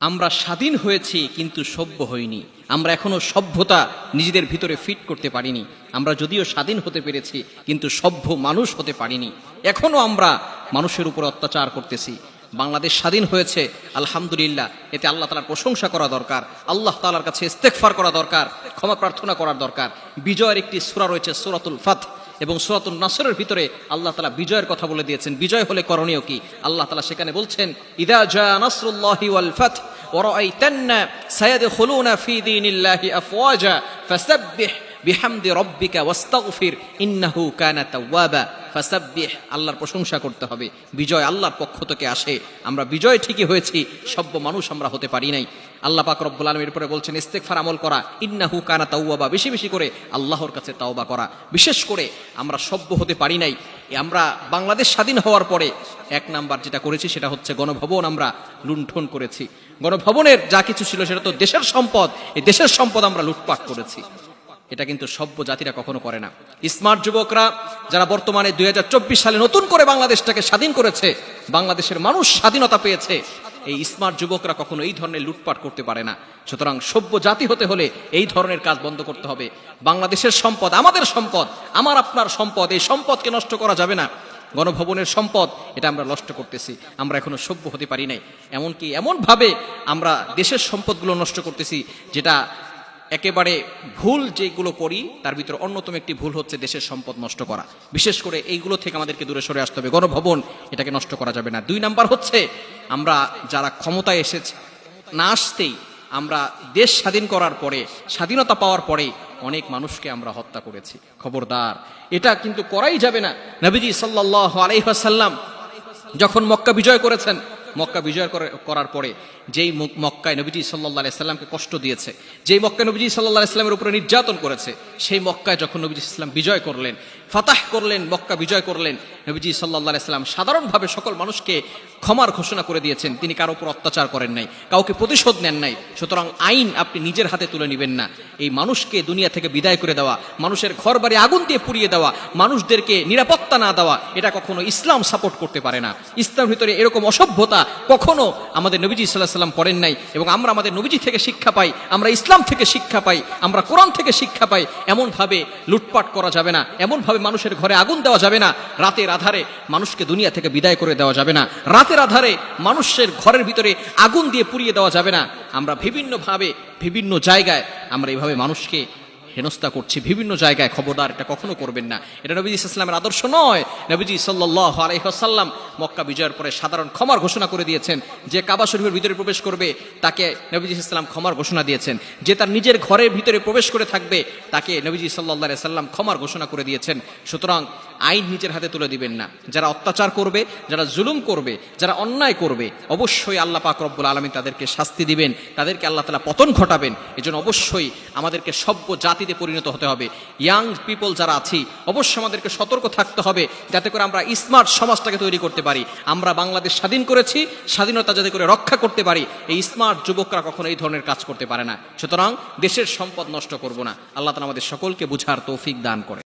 আমরা স্বাধীন হয়েছি কিন্তু সভ্য হইনি। আমরা এখনো সভ্যতা নিজেদের ভিতরে ফিট করতে পারিনি। আমরা যদিও স্বাধীন হতে পেরেছি কিন্তু সভ্য মানুষ হতে পারিনি। এখনো আমরা মানুষের উপর অত্যাচার করতেছি। বাংলাদেশ স্বাধীন হয়েছে, আলহামদুলিল্লাহ, এতে আল্লাহ তাআলার প্রশংসা করা দরকার, আল্লাহ তাআলার কাছে ইস্তেগফার করা দরকার, ক্ষমা প্রার্থনা করার দরকার। বিজয়ের একটি সূরা রয়েছে সূরাতুল ফাত, এবং সূরাতুন নাসরের ভিতরে আল্লাহ তাআলা বিজয়ের কথা বলে দিয়েছেন। বিজয় হলে করণীয় কি আল্লাহ তাআলা সেখানে বলছেন, ইযা জা নাসরুল্লাহি ওয়াল ফাত ওয়ারাআইতান্না সায়াদখুলুনা ফি দীনিল্লাহি আফওয়াজা ফাসাব্বিহ বিহামদি রাব্বিকা ওয়াস্তাগফির ইন্নাহু কানা তাওয়াবা। ফাসাব্বিহ, আল্লাহর প্রশংসা করতে হবে। বিজয় আল্লাহর পক্ষ থেকে আসে। আমরা বিজয় ঠিকই হয়েছি, সভ্য মানুষ আমরা হতে পারি নাই। আল্লাহ পাক রব্বুল আলামিন এরপরে বলছেন ইস্তেগফার আমল করা, ইন্নাহু কানা তাওয়াবা, বেশি বেশি করে আল্লাহর কাছে তাওবা করা। বিশেষ করে আমরা সভ্য হতে পারি নাই। আমরা বাংলাদেশ স্বাধীন হওয়ার পরে এক নাম্বার যেটা করেছি সেটা হচ্ছে গণভবন আমরা লুণ্ঠন করেছি। গণভবনের যা কিছু ছিল সেটা তো দেশের সম্পদ, এই দেশের সম্পদ আমরা লুটপাট করেছি। এটা কিন্তু সভ্য জাতিরা কখনো করে না। স্মার্ট যুবকরা যারা বর্তমানে 2024 সালে নতুন করে বাংলাদেশটাকে স্বাধীন করেছে, বাংলাদেশের মানুষ স্বাধীনতা পেয়েছে, এই স্মার্ট যুবকরা কখনো এই ধরনের লুটপাট করতে পারে না। সুতরাং সভ্য জাতি হতে হলে এই ধরনের কাজ বন্ধ করতে হবে। বাংলাদেশের সম্পদ আমাদের সম্পদ, আমার আপনার সম্পদ, এই সম্পদকে নষ্ট করা যাবে না। গণভবনের সম্পদ এটা আমরা নষ্ট করতেছি, আমরা এখনো সভ্য হতে পারি নাই। এমনকি এমনভাবে আমরা দেশের সম্পদগুলো নষ্ট করতেছি যেটা একেবারে ভুল। যেগুলো করি তার ভিতরে অন্যতম একটি ভুল হচ্ছে দেশের সম্পদ নষ্ট করা। বিশেষ করে এইগুলো থেকে আমাদেরকে দূরে সরে আসতে হবে। গণভবন এটাকে নষ্ট করা যাবে না। 2 নাম্বার হচ্ছে আমরা যারা ক্ষমতায় এসেছে, না আসতেই আমরা দেশ স্বাধীন করার পরে, স্বাধীনতা পাওয়ার পরে অনেক মানুষকে আমরা হত্যা করেছি। খবরদার, এটা কিন্তু করাই যাবে না। নবীজি সাল্লাল্লাহু আলাইহি ওয়াসাল্লাম যখন মক্কা বিজয় করেছেন, মক্কা বিজয় করার পরে যেই মক্কায় নবীজি সাল্লাল্লাহু আলাইহি সাল্লামকে কষ্ট দিয়েছে, যেই মক্কায় নবীজি সাল্লাল্লাহু আলাইহি সাল্লামের উপরে নির্যাতন করেছে, সেই মক্কায় যখন নবীজি সাল্লাম বিজয় করলেন, ফাতাহ করলেন, মক্কা বিজয় করলেন, নবীজি সাল্লাল্লাহু আলাইহি সাল্লাম সাধারণভাবে সকল মানুষকে ক্ষমার ঘোষণা করে দিয়েছেন। তিনি কারো উপর অত্যাচার করেন নাই, কাউকে প্রতিশোধ নেন নাই। সুতরাং আইন আপনি নিজের হাতে তুলে নেবেন না। এই মানুষকে দুনিয়া থেকে বিদায় করে দেওয়া, মানুষের ঘর বাড়ি আগুন দিয়ে পুড়িয়ে দেওয়া, মানুষদেরকে নিরাপত্তা না দেওয়া, এটা কখনো ইসলাম সাপোর্ট করতে পারে না। ইসলামের ভিতরে এরকম অসভ্যতা কখনো আমাদের নবীজি সাল্লাল্লাহু আলাইহি সাল্লাম করেন নাই। এবং আমরা আমাদের নবীজি থেকে শিক্ষা পাই, আমরা ইসলাম থেকে শিক্ষা পাই, আমরা কোরআন থেকে শিক্ষা পাই। এমনভাবে লুটপাট করা যাবে না, এমনভাবে মানুষের ঘরে আগুন দেওয়া যাবে না, রাতের আধারে মানুষকে দুনিয়া থেকে বিদায় করে দেওয়া যাবে না, রাতের আধারে মানুষের ঘরের ভিতরে আগুন দিয়ে পুড়িয়ে দেওয়া যাবে না। আমরা বিভিন্নভাবে বিভিন্ন জায়গায় আমরা এইভাবে মানুষকে হেনস্থা করছি বিভিন্ন জায়গায়। খবরদার, এটা কখনো করবেন না। এটা নবীজি সাল্লাল্লাহু আলাইহি ওয়াসাল্লামের আদর্শ নয়। নবীজি সাল্লাল্লাহু আলাইহি ওয়াসাল্লাম মক্কা বিজয়ের পরে সাধারণ ক্ষমার ঘোষণা করে দিয়েছেন। যে কাবা শরীফের ভিতরে প্রবেশ করবে তাকে নবীজি সাল্লাল্লাহু আলাইহি ওয়াসাল্লাম ক্ষমার ঘোষণা দিয়েছেন। যে তার নিজের ঘরের ভিতরে প্রবেশ করে থাকবে তাকে নবীজি সাল্লাল্লাহু আলাইহি ওয়াসাল্লাম ক্ষমার ঘোষণা করে দিয়েছেন। সুতরাং আইন নিজের হাতে তুলে দিবেন না। যারা অত্যাচার করবে, যারা জুলুম করবে, যারা অন্যায় করবে, অবশ্যই আল্লাহ পাক রব্বুল আলামিন তাদেরকে শাস্তি দিবেন, তাদেরকে আল্লাহ তাআলা পতন ঘটাবেন। এজন্য অবশ্যই আমাদেরকে সভ্য জাতিতে পরিণত হতে হবে। ইয়াং পিপল যারা আছি, অবশ্যই আমাদেরকে সতর্ক থাকতে হবে যাতে করে আমরা স্মার্ট সমাজটাকে তৈরি করতে পারি। আমরা বাংলাদেশ স্বাধীন করেছি, স্বাধীনতা যাতে করে রক্ষা করতে পারি। এই স্মার্ট যুবকরা কখনো এই ধরনের কাজ করতে পারে না। সুতরাং দেশের সম্পদ নষ্ট করব না। আল্লাহ তাআলা আমাদের সকলকে বুঝার তৌফিক দান করে।